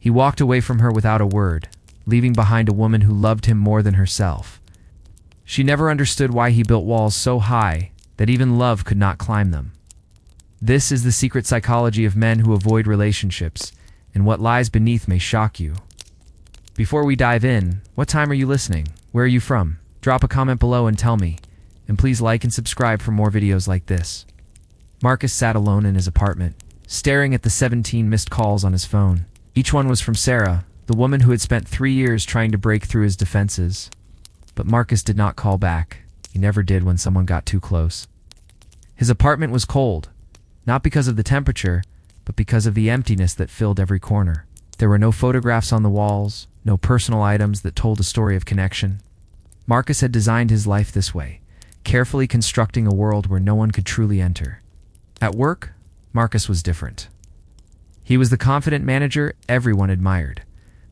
He walked away from her without a word, leaving behind a woman who loved him more than herself. She never understood why he built walls so high that even love could not climb them. This is the secret psychology of men who avoid relationships, and what lies beneath may shock you. Before we dive in, what time are you listening? Where are you from? Drop a comment below and tell me. And please like and subscribe for more videos like this. Marcus sat alone in his apartment, staring at the 17 missed calls on his phone. Each one was from Sarah, the woman who had spent 3 years trying to break through his defenses. But Marcus did not call back. He never did when someone got too close. His apartment was cold, not because of the temperature, but because of the emptiness that filled every corner. There were no photographs on the walls, no personal items that told a story of connection. Marcus had designed his life this way, carefully constructing a world where no one could truly enter. At work, Marcus was different. He was the confident manager everyone admired,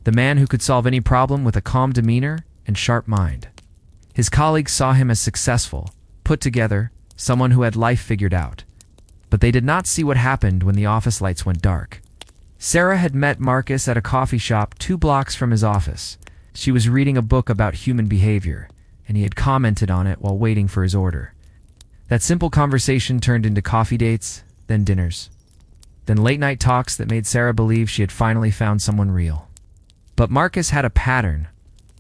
the man who could solve any problem with a calm demeanor and sharp mind. His colleagues saw him as successful, put together, someone who had life figured out. But they did not see what happened when the office lights went dark. Sarah had met Marcus at a coffee shop 2 blocks from his office. She was reading a book about human behavior, and he had commented on it while waiting for his order. That simple conversation turned into coffee dates, then dinners, then late-night talks that made Sarah believe she had finally found someone real. But Marcus had a pattern,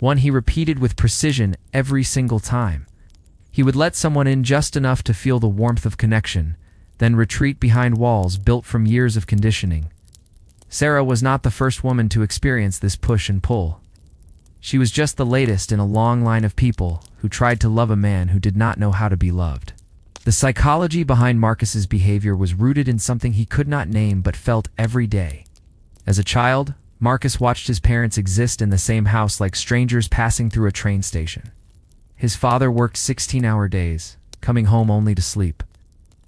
one he repeated with precision every single time. He would let someone in just enough to feel the warmth of connection, then retreat behind walls built from years of conditioning. Sarah was not the first woman to experience this push and pull. She was just the latest in a long line of people who tried to love a man who did not know how to be loved. The psychology behind Marcus's behavior was rooted in something he could not name but felt every day. As a child, Marcus watched his parents exist in the same house like strangers passing through a train station. His father worked 16-hour days, coming home only to sleep.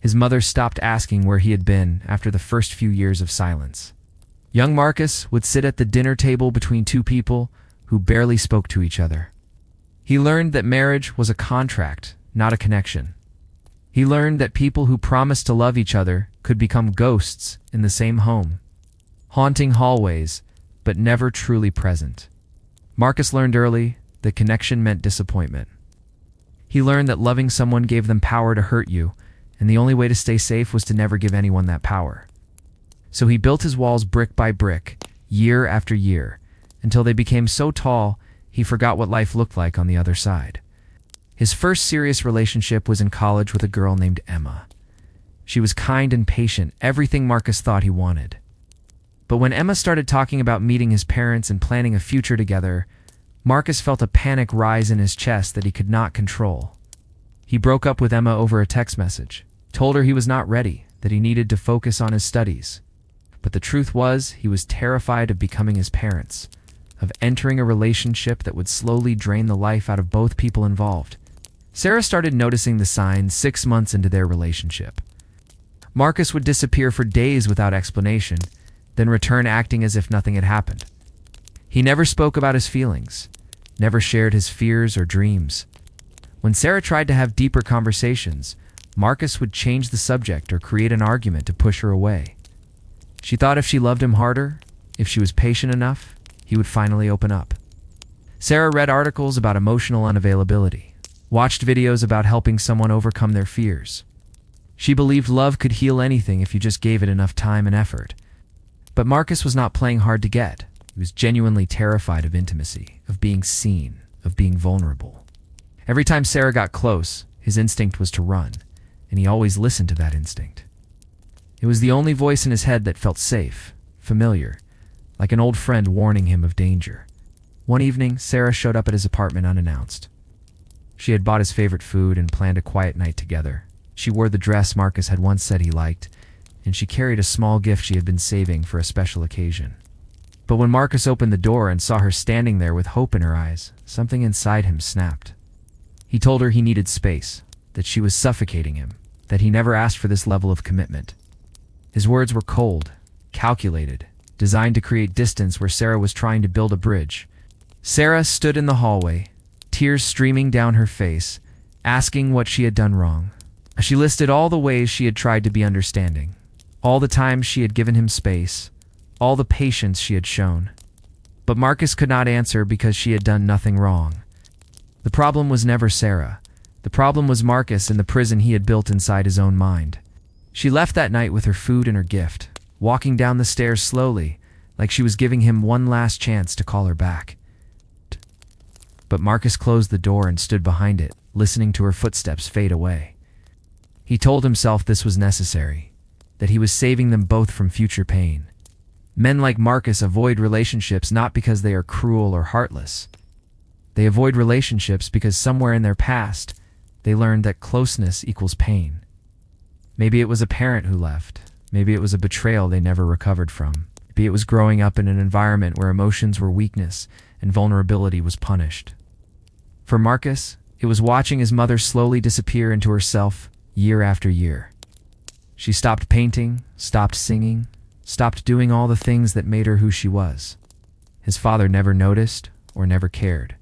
His mother stopped asking where he had been after the first few years of silence. Young Marcus would sit at the dinner table between 2 people who barely spoke to each other. He learned that marriage was a contract, not a connection. He learned that people who promised to love each other could become ghosts in the same home, haunting hallways, but never truly present. Marcus learned early that connection meant disappointment. He learned that loving someone gave them power to hurt you, and the only way to stay safe was to never give anyone that power. So he built his walls brick by brick, year after year, until they became so tall he forgot what life looked like on the other side. His first serious relationship was in college with a girl named Emma. She was kind and patient, everything Marcus thought he wanted. But when Emma started talking about meeting his parents and planning a future together, Marcus felt a panic rise in his chest that he could not control. He broke up with Emma over a text message, told her he was not ready, that he needed to focus on his studies. But the truth was, he was terrified of becoming his parents, of entering a relationship that would slowly drain the life out of both people involved. Sarah started noticing the signs 6 months into their relationship. Marcus would disappear for days without explanation, then return acting as if nothing had happened. He never spoke about his feelings, never shared his fears or dreams. When Sarah tried to have deeper conversations, Marcus would change the subject or create an argument to push her away. She thought if she loved him harder, if she was patient enough, he would finally open up. Sarah read articles about emotional unavailability, watched videos about helping someone overcome their fears. She believed love could heal anything if you just gave it enough time and effort. But Marcus was not playing hard to get. He was genuinely terrified of intimacy, of being seen, of being vulnerable. Every time Sarah got close, his instinct was to run, and he always listened to that instinct. It was the only voice in his head that felt safe, familiar, like an old friend warning him of danger. One evening, Sarah showed up at his apartment unannounced. She had bought his favorite food and planned a quiet night together. She wore the dress Marcus had once said he liked, and she carried a small gift she had been saving for a special occasion. But when Marcus opened the door and saw her standing there with hope in her eyes, something inside him snapped. He told her he needed space, that she was suffocating him, that he never asked for this level of commitment. His words were cold, calculated, designed to create distance where Sarah was trying to build a bridge. Sarah stood in the hallway, tears streaming down her face, asking what she had done wrong. She listed all the ways she had tried to be understanding, all the times she had given him space, all the patience she had shown. But Marcus could not answer because she had done nothing wrong. The problem was never Sarah. The problem was Marcus and the prison he had built inside his own mind. She left that night with her food and her gift, walking down the stairs slowly, like she was giving him one last chance to call her back. But Marcus closed the door and stood behind it, listening to her footsteps fade away. He told himself this was necessary, that he was saving them both from future pain. Men like Marcus avoid relationships not because they are cruel or heartless. They avoid relationships because somewhere in their past, they learned that closeness equals pain. Maybe it was a parent who left. Maybe it was a betrayal they never recovered from. Maybe it was growing up in an environment where emotions were weakness and vulnerability was punished. For Marcus, it was watching his mother slowly disappear into herself year after year. She stopped painting, stopped singing, stopped doing all the things that made her who she was. His father never noticed or never cared.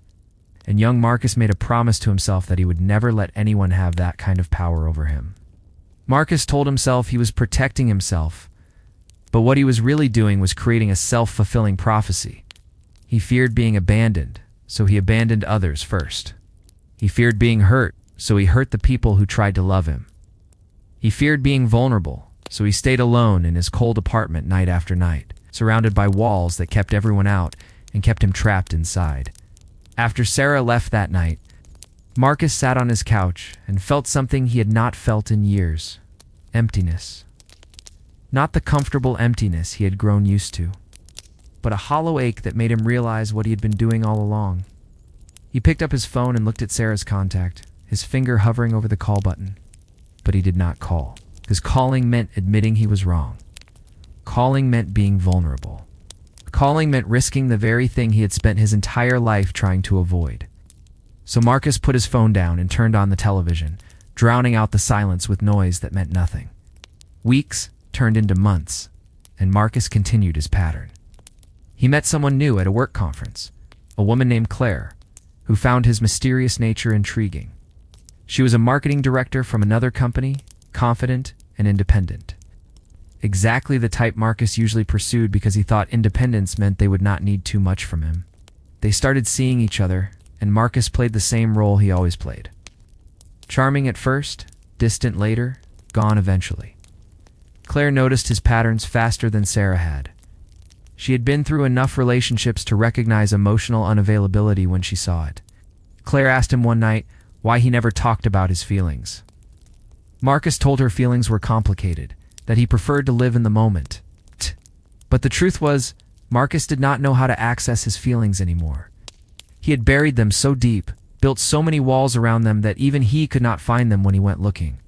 And young Marcus made a promise to himself that he would never let anyone have that kind of power over him. Marcus told himself he was protecting himself, but what he was really doing was creating a self-fulfilling prophecy. He feared being abandoned, so he abandoned others first. He feared being hurt, so he hurt the people who tried to love him. He feared being vulnerable, so he stayed alone in his cold apartment night after night, surrounded by walls that kept everyone out and kept him trapped inside. After Sarah left that night, Marcus sat on his couch and felt something he had not felt in years: emptiness. Not the comfortable emptiness he had grown used to, but a hollow ache that made him realize what he had been doing all along. He picked up his phone and looked at Sarah's contact, his finger hovering over the call button. But he did not call, because calling meant admitting he was wrong. Calling meant being vulnerable. Calling meant risking the very thing he had spent his entire life trying to avoid. So Marcus put his phone down and turned on the television, drowning out the silence with noise that meant nothing. Weeks turned into months, and Marcus continued his pattern. He met someone new at a work conference, a woman named Claire, who found his mysterious nature intriguing. She was a marketing director from another company, confident and independent. Exactly the type Marcus usually pursued because he thought independence meant they would not need too much from him. They started seeing each other, and Marcus played the same role he always played. Charming at first, distant later, gone eventually. Claire noticed his patterns faster than Sarah had. She had been through enough relationships to recognize emotional unavailability when she saw it. Claire asked him one night why he never talked about his feelings. Marcus told her feelings were complicated, that he preferred to live in the moment. But the truth was, Marcus did not know how to access his feelings anymore. He had buried them so deep, built so many walls around them that even he could not find them when he went looking.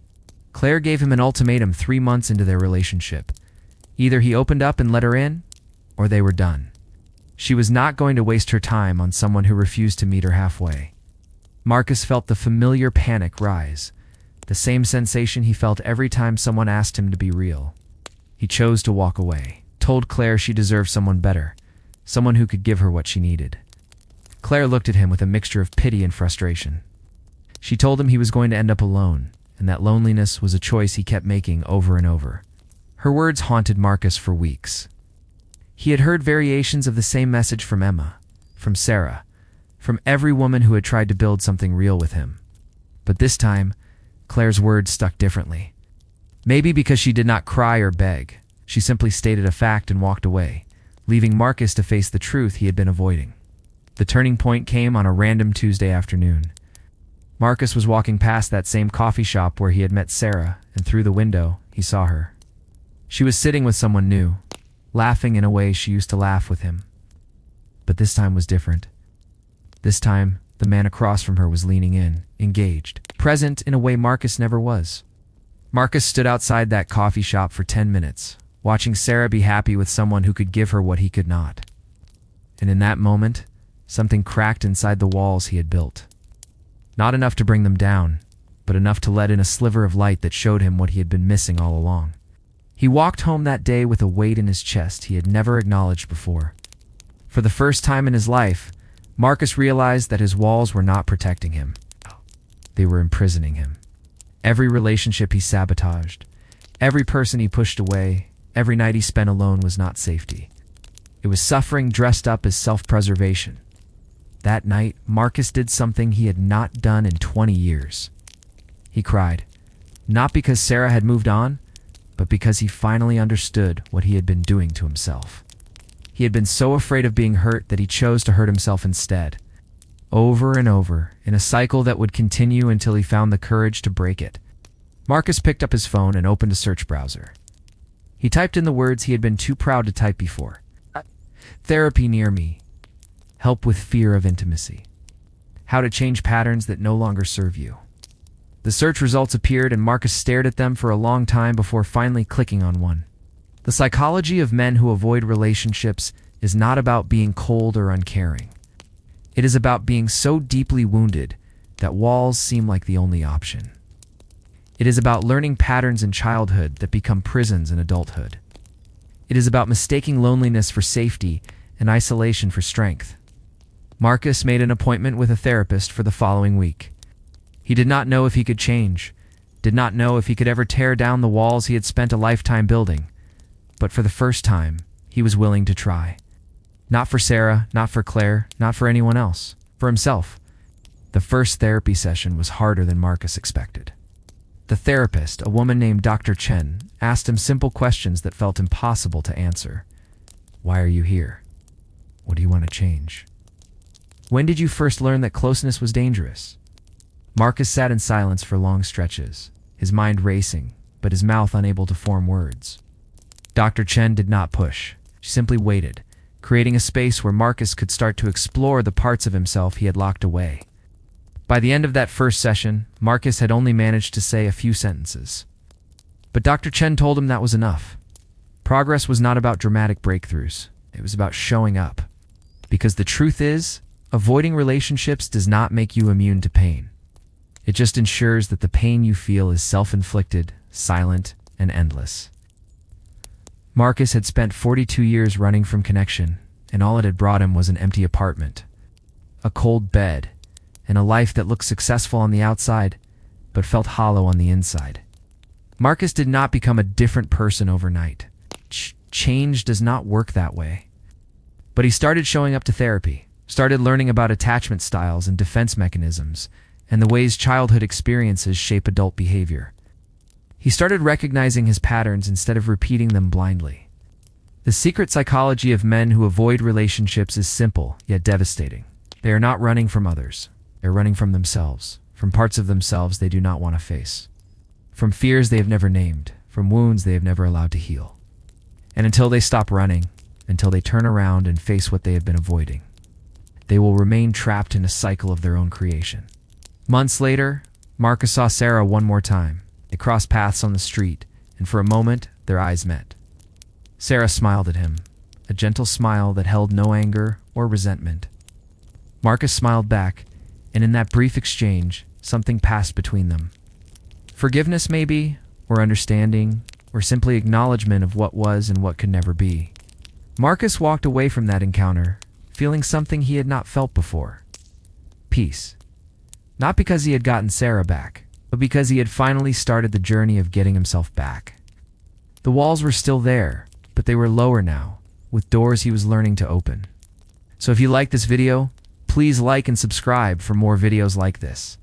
Claire gave him an ultimatum 3 months into their relationship. Either he opened up and let her in, or they were done. She was not going to waste her time on someone who refused to meet her halfway. Marcus felt the familiar panic rise, the same sensation he felt every time someone asked him to be real. He chose to walk away, told Claire she deserved someone better, someone who could give her what she needed. Claire looked at him with a mixture of pity and frustration. She told him he was going to end up alone, and that loneliness was a choice he kept making over and over. Her words haunted Marcus for weeks. He had heard variations of the same message from Emma, from Sarah, from every woman who had tried to build something real with him. But this time, Claire's words stuck differently. Maybe because she did not cry or beg, she simply stated a fact and walked away, leaving Marcus to face the truth he had been avoiding. The turning point came on a random Tuesday afternoon. Marcus was walking past that same coffee shop where he had met Sarah, and through the window, he saw her. She was sitting with someone new, laughing in a way she used to laugh with him. But this time was different. This time, the man across from her was leaning in, engaged, present in a way Marcus never was. Marcus stood outside that coffee shop for 10 minutes, watching Sarah be happy with someone who could give her what he could not. And in that moment, something cracked inside the walls he had built. Not enough to bring them down, but enough to let in a sliver of light that showed him what he had been missing all along. He walked home that day with a weight in his chest he had never acknowledged before. For the first time in his life, Marcus realized that his walls were not protecting him. They were imprisoning him. Every relationship he sabotaged, every person he pushed away, every night he spent alone was not safety. It was suffering dressed up as self-preservation. That night, Marcus did something he had not done in 20 years. He cried, not because Sarah had moved on, but because he finally understood what he had been doing to himself. He had been so afraid of being hurt that he chose to hurt himself instead. Over and over, in a cycle that would continue until he found the courage to break it. Marcus picked up his phone and opened a search browser. He typed in the words he had been too proud to type before. Therapy near me. Help with fear of intimacy. How to change patterns that no longer serve you. The search results appeared and Marcus stared at them for a long time before finally clicking on one. The psychology of men who avoid relationships is not about being cold or uncaring. It is about being so deeply wounded that walls seem like the only option. It is about learning patterns in childhood that become prisons in adulthood. It is about mistaking loneliness for safety and isolation for strength. Marcus made an appointment with a therapist for the following week. He did not know if he could change, did not know if he could ever tear down the walls he had spent a lifetime building. But for the first time, he was willing to try. Not for Sarah, not for Claire, not for anyone else, for himself. The first therapy session was harder than Marcus expected. The therapist, a woman named Dr. Chen, asked him simple questions that felt impossible to answer. Why are you here? What do you want to change? When did you first learn that closeness was dangerous? Marcus sat in silence for long stretches, his mind racing, but his mouth unable to form words. Dr. Chen did not push. She simply waited, creating a space where Marcus could start to explore the parts of himself he had locked away. By the end of that first session, Marcus had only managed to say a few sentences. But Dr. Chen told him that was enough. Progress was not about dramatic breakthroughs. It was about showing up. Because the truth is, avoiding relationships does not make you immune to pain. It just ensures that the pain you feel is self-inflicted, silent, and endless. Marcus had spent 42 years running from connection, and all it had brought him was an empty apartment, a cold bed, and a life that looked successful on the outside, but felt hollow on the inside. Marcus did not become a different person overnight. Change does not work that way. But he started showing up to therapy, started learning about attachment styles and defense mechanisms, and the ways childhood experiences shape adult behavior. He started recognizing his patterns instead of repeating them blindly. The secret psychology of men who avoid relationships is simple, yet devastating. They are not running from others. They're running from themselves, from parts of themselves they do not want to face, from fears they have never named, from wounds they have never allowed to heal. And until they stop running, until they turn around and face what they have been avoiding, they will remain trapped in a cycle of their own creation. Months later, Marcus saw Sarah one more time. They crossed paths on the street, and for a moment, their eyes met. Sarah smiled at him, a gentle smile that held no anger or resentment. Marcus smiled back, and in that brief exchange, something passed between them. Forgiveness, maybe, or understanding, or simply acknowledgement of what was and what could never be. Marcus walked away from that encounter, feeling something he had not felt before. Peace. Not because he had gotten Sarah back, but because he had finally started the journey of getting himself back. The walls were still there, but they were lower now, with doors he was learning to open. So if you like this video, please like and subscribe for more videos like this.